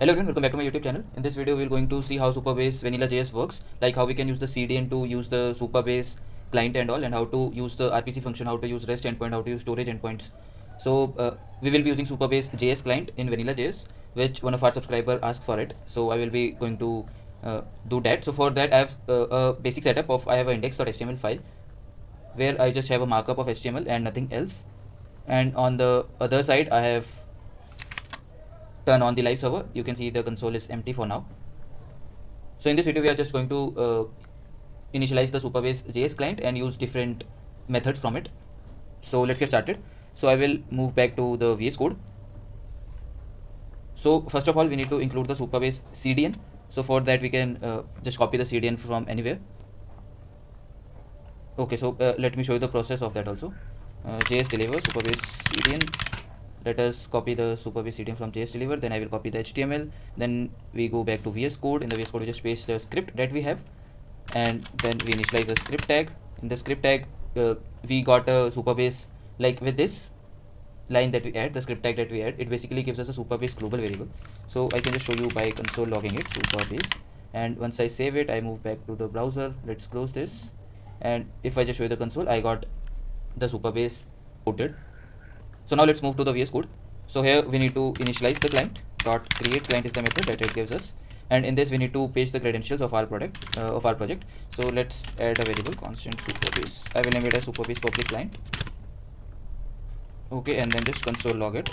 Hello everyone, welcome back to my YouTube channel. In this video, we're going to see how Supabase Vanilla.js works, like how we can use the CDN to use the Supabase client and all, and how to use the RPC function, how to use REST endpoint, how to use storage endpoints. So we will be using Supabase JS client in Vanilla.js, which one of our subscriber asked for it. So I will be going to do that. So for that, I have a basic setup of I have an index.html file where I just have a markup of HTML and nothing else. And on the other side, I have turn on the live server. You can see the console is empty for now. So in this video, we are just going to initialize the Supabase JS client and use different methods from it. So let's get started. So I will move back to the VS Code. So first of all, we need to include the Supabase CDN. So for that, we can just copy the CDN from anywhere. Okay, so let me show you the process of that also. JS deliver Supabase CDN. Let us copy the Supabase CDN from JS deliver. Then I will copy the HTML. Then we go back to VS Code. In the VS Code, we just paste the script that we have, and then we initialize the script tag. In the script tag, we got a Supabase, like with this line that we add, the script tag that we add, it basically gives us a Supabase global variable. So I can just show you by console logging it, Supabase. And once I save it, I move back to the browser. Let's close this. And if I just show you the console, I got the Supabase ported. So now let's move to the VS Code. So here we need to initialize the client. Dot create client is the method that it gives us, and in this we need to paste the credentials of our project. So let's add a variable constant Supabase. I will name it as Supabase public client. Okay, and then just console log it.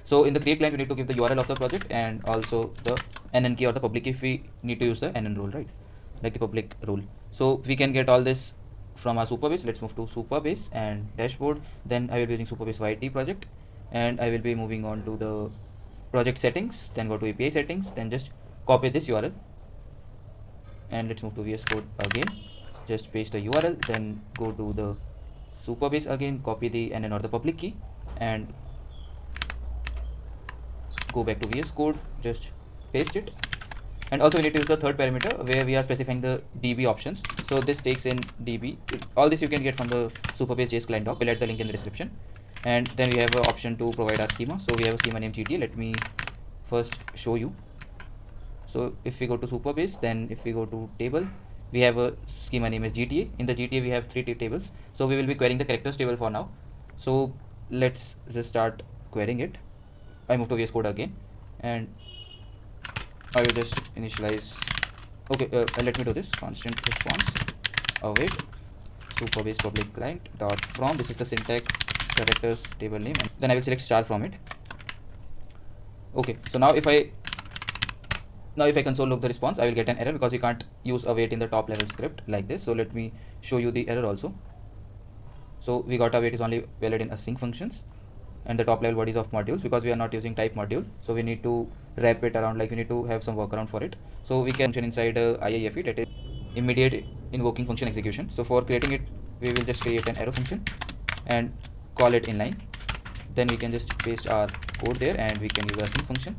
So in the create client, we need to give the URL of the project and also the NN key or the public key if we need to use the NN role, right? Like the public role. So we can get all this from our Supabase. Let's move to Supabase and dashboard. Then I will be using Supabase YT project, and I will be moving on to the project settings. Then go to API settings. Then just copy this URL, and let's move to VS Code again. Just paste the URL. Then go to the Supabase again. Copy the NN or the public key, and go back to VS Code. Just paste it. And also we need to use the third parameter where we are specifying the DB options. So this takes in DB. All this you can get from the Supabase JS client doc. We'll add the link in the description. And then we have an option to provide our schema. So we have a schema named GTA. Let me first show you. So if we go to Supabase, then if we go to table, we have a schema name as GTA. In the GTA we have three tables. So we will be querying the characters table for now. So let's just start querying it. I move to VS Code again, and I will just initialize. Okay, let me do this. Constant response await Supabase public client dot from. This is the syntax characters table name, and then I will select star from it. Okay, so now if I console log the response, I will get an error because we can't use await in the top level script like this. So let me show you the error also. So we got await is only valid in async functions and the top level bodies of modules because we are not using type module. So we need to wrap it around, like we need to have some workaround for it. So we can function inside IIFE, that is immediate invoking function execution. So for creating it, we will just create an arrow function and call it inline. Then we can just paste our code there and we can use async function.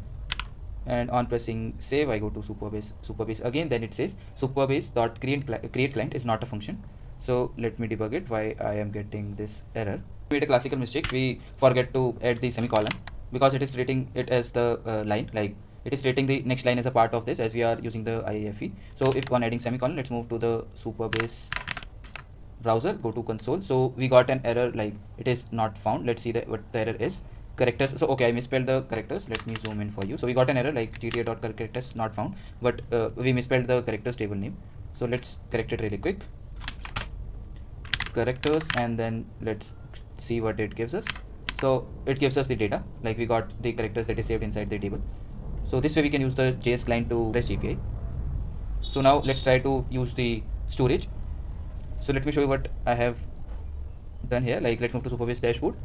And on pressing save, I go to Supabase again. Then it says Supabase.create client is not a function. So let me debug it why I am getting this error. We made a classical mistake. We forget to add the semicolon because it is treating it as the line, like it is treating the next line as a part of this as we are using the IIFE. So if on adding semicolon, let's move to the Supabase browser, go to console. So we got an error like it is not found. Let's see what the error is. Characters. So okay, I misspelled the characters. Let me zoom in for you. So we got an error like gta.characters not found, but we misspelled the characters table name. So let's correct it really quick. Characters, and then let's see what it gives us. So it gives us the data, like we got the characters that is saved inside the table. So this way we can use the JS client to REST API. So now let's try to use the storage. So let me show you what I have done here. Like let's move to Supabase dashboard,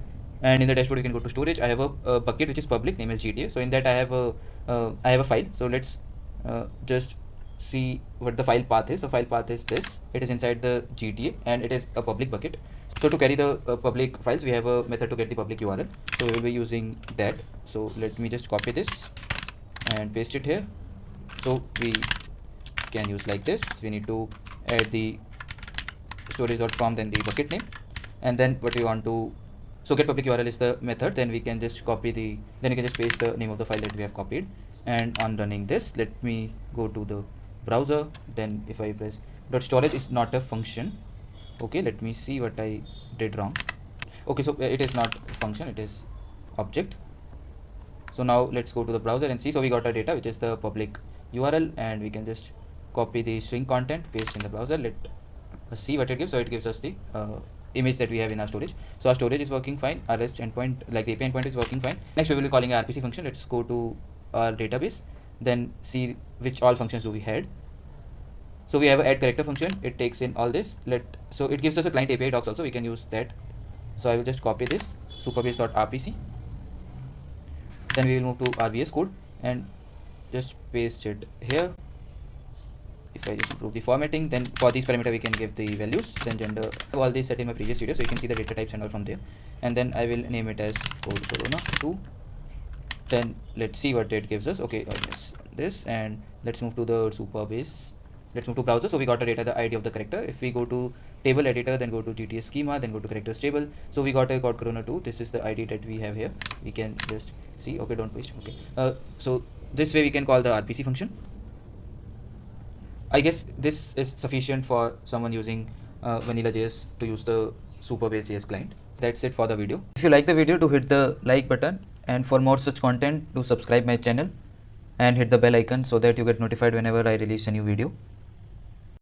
and in the dashboard you can go to storage. I have a bucket which is public, name is GTA. So in that I have a file. So let's just see what the file path is. The file path is this. It is inside the GTA and it is a public bucket. So to carry the public files, we have a method to get the public URL. So we will be using that. So let me just copy this and paste it here. So we can use like this. We need to add the storage.from, then the bucket name, and then what we want to So get public URL is the method. Then we can just then you can just paste the name of the file that we have copied. And on running this, let me go to the browser. Then if I press .storage is not a function. Okay, let me see what I did wrong. Okay, so it is not function, it is object. So now let's go to the browser and see. So we got our data, which is the public URL, and we can just copy the string content, paste in the browser. Let us see what it gives. So it gives us the image that we have in our storage. So our storage is working fine. Our REST endpoint, like the API endpoint, is working fine. Next, we will be calling a RPC function. Let's go to our database, then see which all functions do we had. So we have a add character function. It takes in all this. So it gives us a client API docs also. We can use that. So I will just copy this supabase.rpc. Then we will move to our VS Code and just paste it here. If I just improve the formatting, then for these parameter we can give the values, then gender. I have all these set in my previous video, so you can see the data types and all from there. And then I will name it as code corona 2. Then let's see what it gives us. Okay, this, and let's move to the Supabase. Let's move to browser. So we got the data, the ID of the character. If we go to table editor, then go to GTS schema, then go to characters table. So we got a code corona 2. This is the ID that we have here. We can just see. Okay, don't paste. Okay. So this way we can call the RPC function. I guess this is sufficient for someone using Vanilla.js to use the Supabase JS client. That's it for the video. If you like the video, do hit the like button, and for more such content, do subscribe my channel and hit the bell icon so that you get notified whenever I release a new video.